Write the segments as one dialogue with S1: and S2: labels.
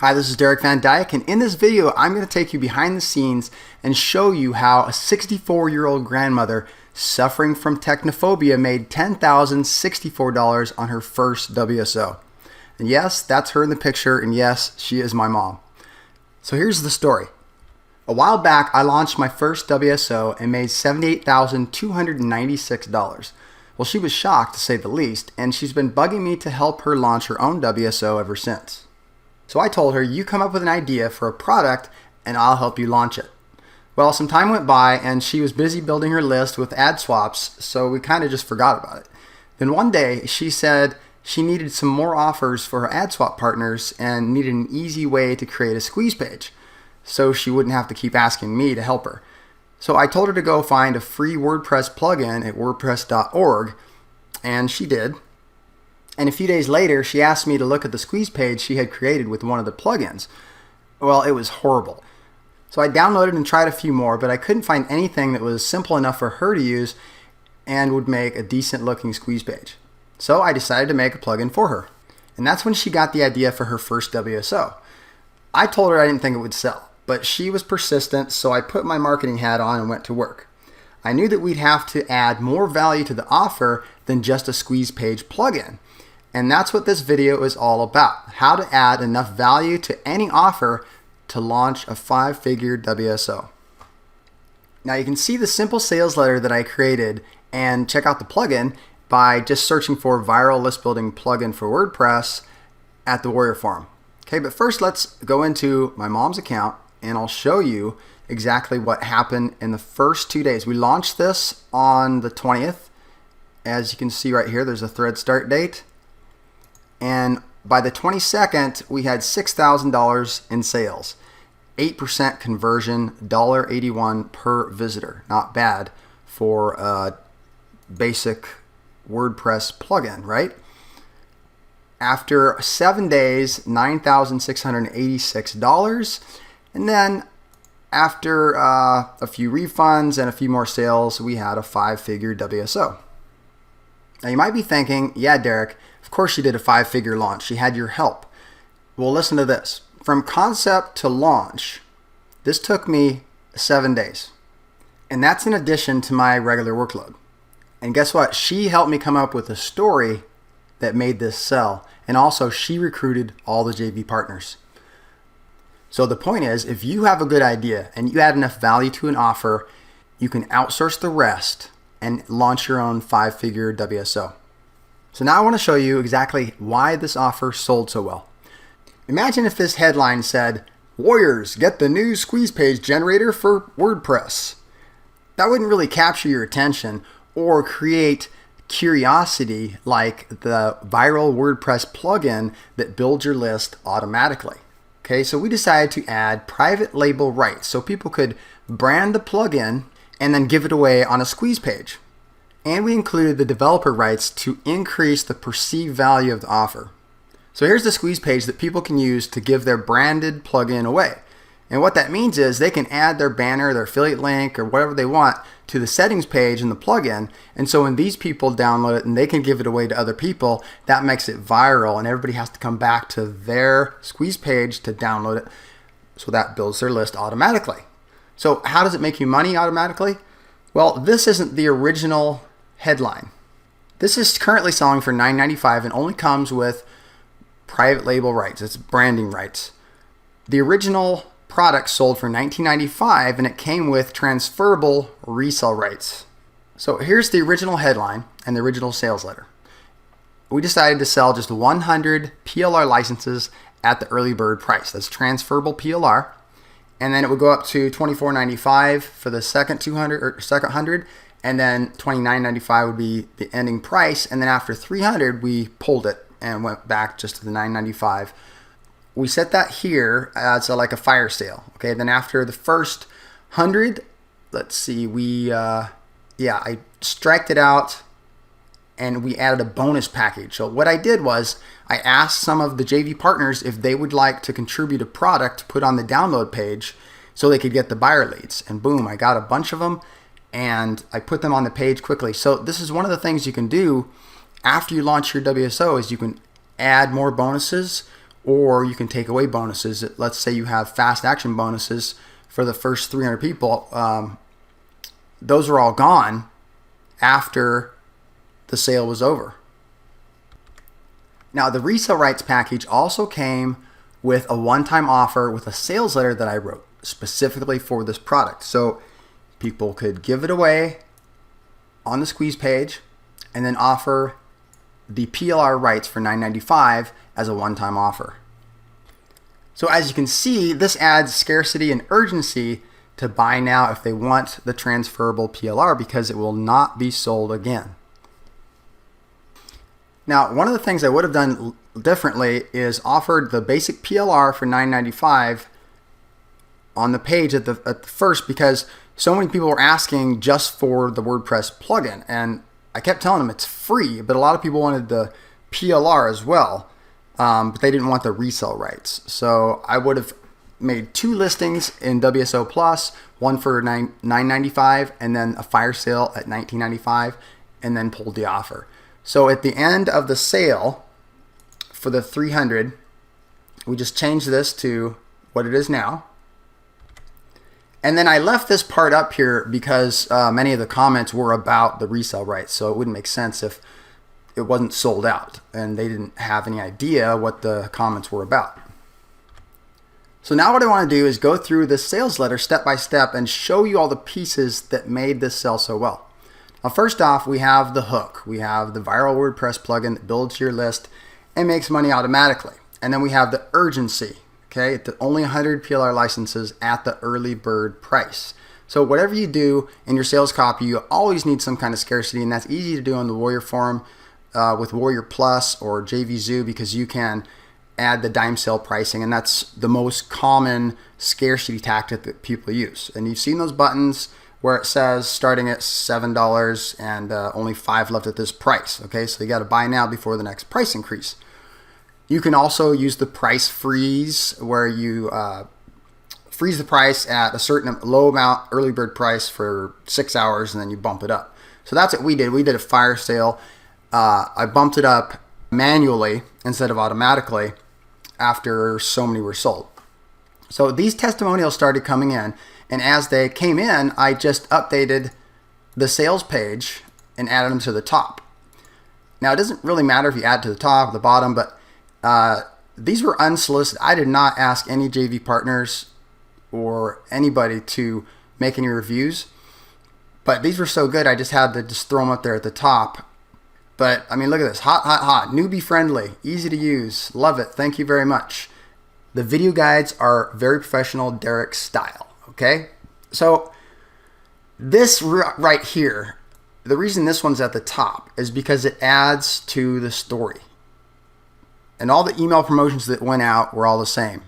S1: Hi, this is Derek Van Dyke, and in this video I'm going to take you behind the scenes and show you how a 64-year-old grandmother suffering from technophobia made $10,064 on her first WSO. And yes, that's her in the picture, and yes, she is my mom. So here's the story. A while back I launched my first WSO and made $78,296. Well, she was shocked to say the least, and she's been bugging me to help her launch her own WSO ever since. So I told her, you come up with an idea for a product and I'll help you launch it. Well, some time went by and she was busy building her list with ad swaps, so we kind of just forgot about it. Then one day she said she needed some more offers for her ad swap partners and needed an easy way to create a squeeze page so she wouldn't have to keep asking me to help her. So I told her to go find a free WordPress plugin at wordpress.org, and she did. And a few days later, she asked me to look at the squeeze page she had created with one of the plugins. Well, it was horrible. So I downloaded and tried a few more, but I couldn't find anything that was simple enough for her to use and would make a decent looking squeeze page. So I decided to make a plugin for her. And that's when she got the idea for her first WSO. I told her I didn't think it would sell, but she was persistent, so I put my marketing hat on and went to work. I knew that we'd have to add more value to the offer than just a squeeze page plugin. And that's what this video is all about, how to add enough value to any offer to launch a 5-figure WSO. Now you can see the simple sales letter that I created and check out the plugin by just searching for viral list building plugin for WordPress at the Warrior Forum. Okay, but first let's go into my mom's account and I'll show you exactly what happened in the first 2 days. We launched this on the 20th. As you can see right here, there's a thread start date. And by the 22nd, we had $6,000 in sales. 8% conversion, $1.81 per visitor. Not bad for a basic WordPress plugin, right? After 7 days, $9,686. And then after a few refunds and a few more sales, we had a 5-figure WSO. Now you might be thinking, yeah, Derek, of course she did a 5-figure launch. She had your help. Well, listen to this. From concept to launch, this took me 7 days. And that's in addition to my regular workload. And guess what? She helped me come up with a story that made this sell. And also she recruited all the JV partners. So the point is, if you have a good idea and you add enough value to an offer, you can outsource the rest and launch your own 5-figure WSO. So now I want to show you exactly why this offer sold so well. Imagine if this headline said, Warriors, get the new squeeze page generator for WordPress. That wouldn't really capture your attention or create curiosity like the viral WordPress plugin that builds your list automatically. Okay, so we decided to add private label rights so people could brand the plugin and then give it away on a squeeze page. And we included the developer rights to increase the perceived value of the offer. So here's the squeeze page that people can use to give their branded plugin away. And what that means is they can add their banner, their affiliate link, or whatever they want to the settings page in the plugin. And so when these people download it and they can give it away to other people, that makes it viral and everybody has to come back to their squeeze page to download it. So that builds their list automatically. So how does it make you money automatically? Well, this isn't the original headline. This is currently selling for $9.95 and only comes with private label rights. It's branding rights. The original product sold for $19.95 and it came with transferable resale rights. So here's the original headline and the original sales letter. We decided to sell just 100 PLR licenses at the early bird price. That's transferable PLR. And then it would go up to $24.95 for the second 100, and then $29.95 would be the ending price. And then after 300, we pulled it and went back just to the $9.95. We set that here as like a fire sale. Okay, then after the first 100, let's see, I striked it out and we added a bonus package. So what I did was I asked some of the JV partners if they would like to contribute a product to put on the download page so they could get the buyer leads. And boom, I got a bunch of them and I put them on the page quickly. So this is one of the things you can do after you launch your WSO is you can add more bonuses or you can take away bonuses. Let's say you have fast action bonuses for the first 300 people. Those are all gone after the sale was over. Now, the resale rights package also came with a one-time offer with a sales letter that I wrote specifically for this product. So people could give it away on the squeeze page and then offer the PLR rights for $9.95 as a one-time offer. So as you can see, this adds scarcity and urgency to buy now if they want the transferable PLR, because it will not be sold again. Now, one of the things I would have done differently is offered the basic PLR for $9.95 on the page at the first, because so many people were asking just for the WordPress plugin, and I kept telling them it's free, but a lot of people wanted the PLR as well, but they didn't want the resale rights. So I would have made 2 listings in WSO Plus, one for $9.95 and then a fire sale at $19.95, and then pulled the offer. So at the end of the sale for the 300, we just changed this to what it is now. And then I left this part up here because many of the comments were about the resale rights, so it wouldn't make sense if it wasn't sold out and they didn't have any idea what the comments were about. So now what I want to do is go through this sales letter step by step and show you all the pieces that made this sell so well. Now, first off, we have the hook. We have the viral WordPress plugin that builds your list and makes money automatically. And then we have the urgency. Okay, only 100 PLR licenses at the early bird price. So whatever you do in your sales copy, you always need some kind of scarcity, and that's easy to do on the Warrior Forum with Warrior Plus or JVZoo, because you can add the dime sale pricing, and that's the most common scarcity tactic that people use. And you've seen those buttons where it says starting at $7 and only 5 left at this price. Okay, so you got to buy now before the next price increase. You can also use the price freeze, where you freeze the price at a certain low amount early bird price for 6 hours, and then you bump it up. So that's what we did. We did a fire sale. I bumped it up manually instead of automatically after so many were sold. So these testimonials started coming in, and as they came in, I just updated the sales page and added them to the top. Now, it doesn't really matter if you add to the top or the bottom, but these were unsolicited. I did not ask any JV partners or anybody to make any reviews, but these were so good I just had to just throw them up there at the top. But I mean, look at this. Hot, hot, hot. Newbie friendly. Easy to use. Love it. Thank you very much. The video guides are very professional, Derek style. Okay? So this right here, the reason this one's at the top is because it adds to the story. And all the email promotions that went out were all the same.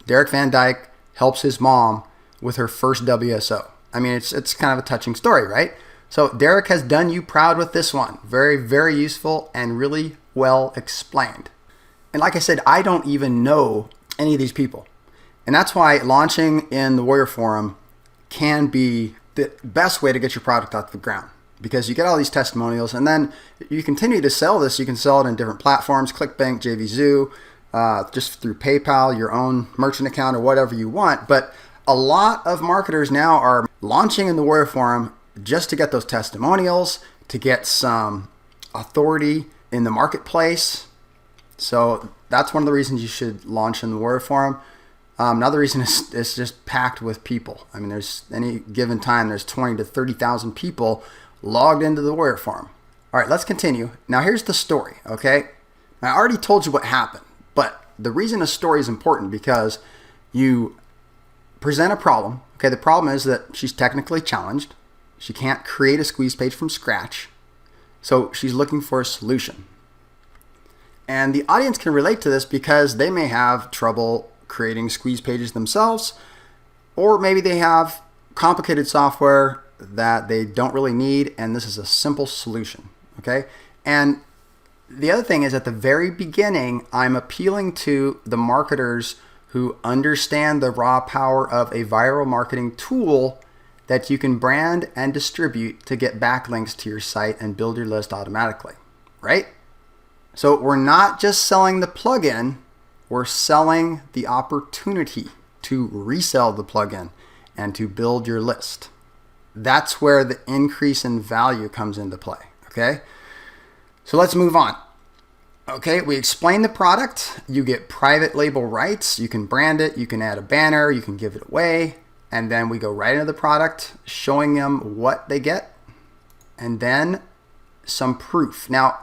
S1: Derek Van Dyke helps his mom with her first WSO. I mean, it's kind of a touching story, right? So Derek has done you proud with this one. Very, very useful and really well explained. And like I said, I don't even know any of these people. And that's why launching in the Warrior Forum can be the best way to get your product off the ground, because you get all these testimonials, and then you continue to sell this. You can sell it in different platforms, ClickBank, JVZoo, just through PayPal, your own merchant account, or whatever you want. But a lot of marketers now are launching in the Warrior Forum just to get those testimonials, to get some authority in the marketplace. So that's one of the reasons you should launch in the Warrior Forum. Another reason is it's just packed with people. I mean, there's any given time, there's 20 to 30,000 people logged into the Warrior Forum. All right, let's continue. Now here's the story, okay? I already told you what happened, but the reason a story is important because you present a problem. Okay, the problem is that she's technically challenged. She can't create a squeeze page from scratch. So she's looking for a solution. And the audience can relate to this because they may have trouble creating squeeze pages themselves, or maybe they have complicated software that they don't really need, and this is a simple solution, okay? And the other thing is, at the very beginning, I'm appealing to the marketers who understand the raw power of a viral marketing tool that you can brand and distribute to get backlinks to your site and build your list automatically, right? So we're not just selling the plugin, We're selling the opportunity to resell the plugin and to build your list. That's where the increase in value comes into play, okay? So let's move on. Okay, we explain the product. You get private label rights. You can brand it. You can add a banner. You can give it away. And then we go right into the product, showing them what they get. And then some proof. Now,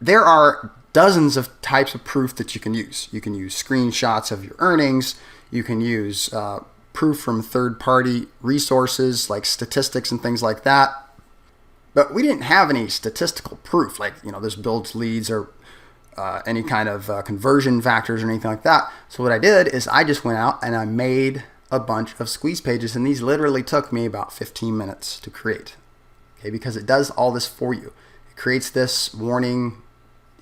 S1: there are dozens of types of proof that you can use. You can use screenshots of your earnings. You can use proof from third-party resources like statistics and things like that. But we didn't have any statistical proof, like, this builds leads or any kind of conversion factors or anything like that. So what I did is I just went out and I made a bunch of squeeze pages, and these literally took me about 15 minutes to create. Okay, because it does all this for you. It creates this warning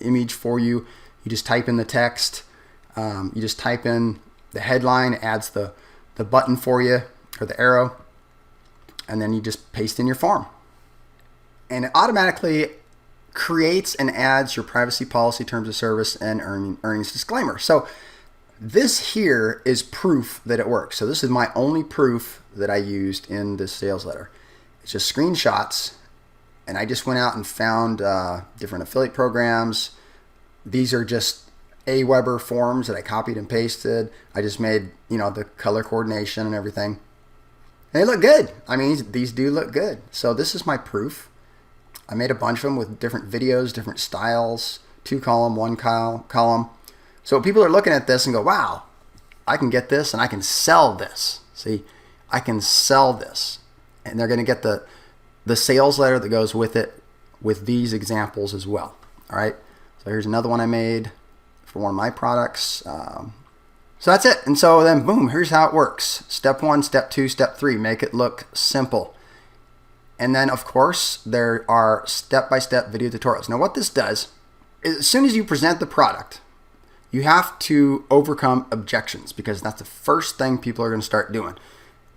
S1: image for you. You just type in the text. You just type in the headline, it adds the button for you, or the arrow, and then you just paste in your form. And it automatically creates and adds your privacy policy, terms of service, and earnings disclaimer. So this here is proof that it works. So this is my only proof that I used in this sales letter. It's just screenshots, and I just went out and found different affiliate programs. These are just Aweber forms that I copied and pasted. I just made, the color coordination and everything. And they look good. I mean, these do look good. So this is my proof. I made a bunch of them with different videos, different styles, 2-column, 1-column. So people are looking at this and go, wow, I can get this and I can sell this. See, I can sell this. And they're going to get the sales letter that goes with it with these examples as well. All right. So here's another one I made for one of my products. So that's it. And so then boom, here's how it works. Step 1, step 2, step 3, make it look simple. And then of course there are step-by-step video tutorials. Now what this does is as soon as you present the product, you have to overcome objections, because that's the first thing people are going to start doing.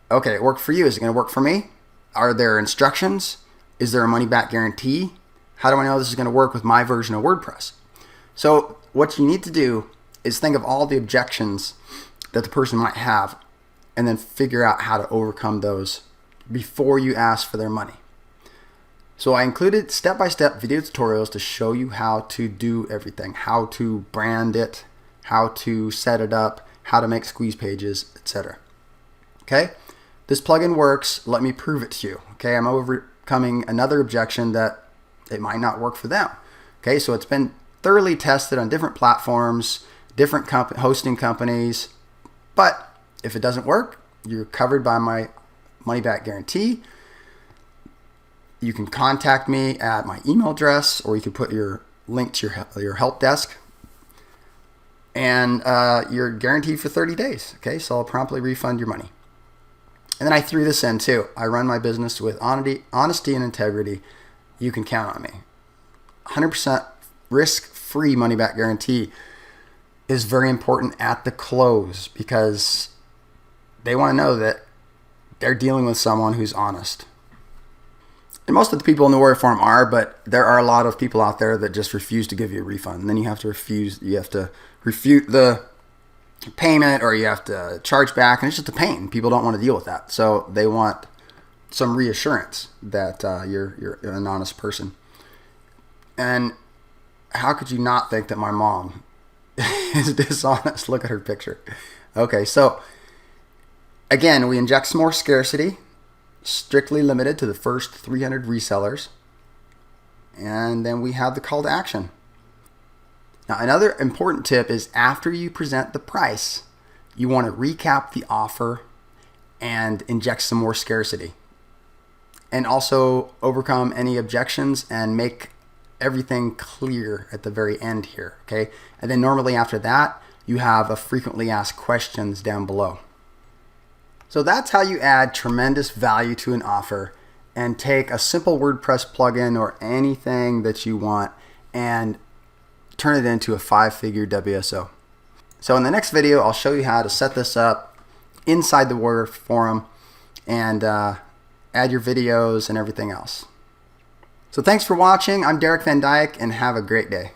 S1: Okay, it worked for you. Is it going to work for me? Are there instructions? Is there a money-back guarantee? How do I know this is going to work with my version of WordPress? So what you need to do is think of all the objections that the person might have and then figure out how to overcome those before you ask for their money. So I included step-by-step video tutorials to show you how to do everything, how to brand it, how to set it up, how to make squeeze pages, etc. Okay? This plugin works. Let me prove it to you. Okay? I'm overcoming another objection that it might not work for them. Okay? So it's been thoroughly tested on different platforms, different hosting companies. But if it doesn't work, you're covered by my money-back guarantee. You can contact me at my email address, or you can put your link to your help desk. And you're guaranteed for 30 days. Okay, so I'll promptly refund your money. And then I threw this in too. I run my business with honesty and integrity. You can count on me. 100% risk-free money-back guarantee is very important at the close, because they want to know that they're dealing with someone who's honest. And most of the people in the Warrior Forum are, but there are a lot of people out there that just refuse to give you a refund. And then you have to refute the payment, or you have to charge back, and it's just a pain. People don't want to deal with that. So they want some reassurance that you're an honest person. And how could you not think that my mom is dishonest? Look at her picture. Okay, so again, we inject some more scarcity, strictly limited to the first 300 resellers. And then we have the call to action. Now, another important tip is after you present the price, you want to recap the offer and inject some more scarcity. And also overcome any objections and make everything clear at the very end here, okay? And then normally after that, you have a frequently asked questions down below. So that's how you add tremendous value to an offer and take a simple WordPress plugin or anything that you want and turn it into a 5-figure WSO. So in the next video, I'll show you how to set this up inside the Warrior Forum and add your videos and everything else. So thanks for watching. I'm Derek Van Dyke, and have a great day.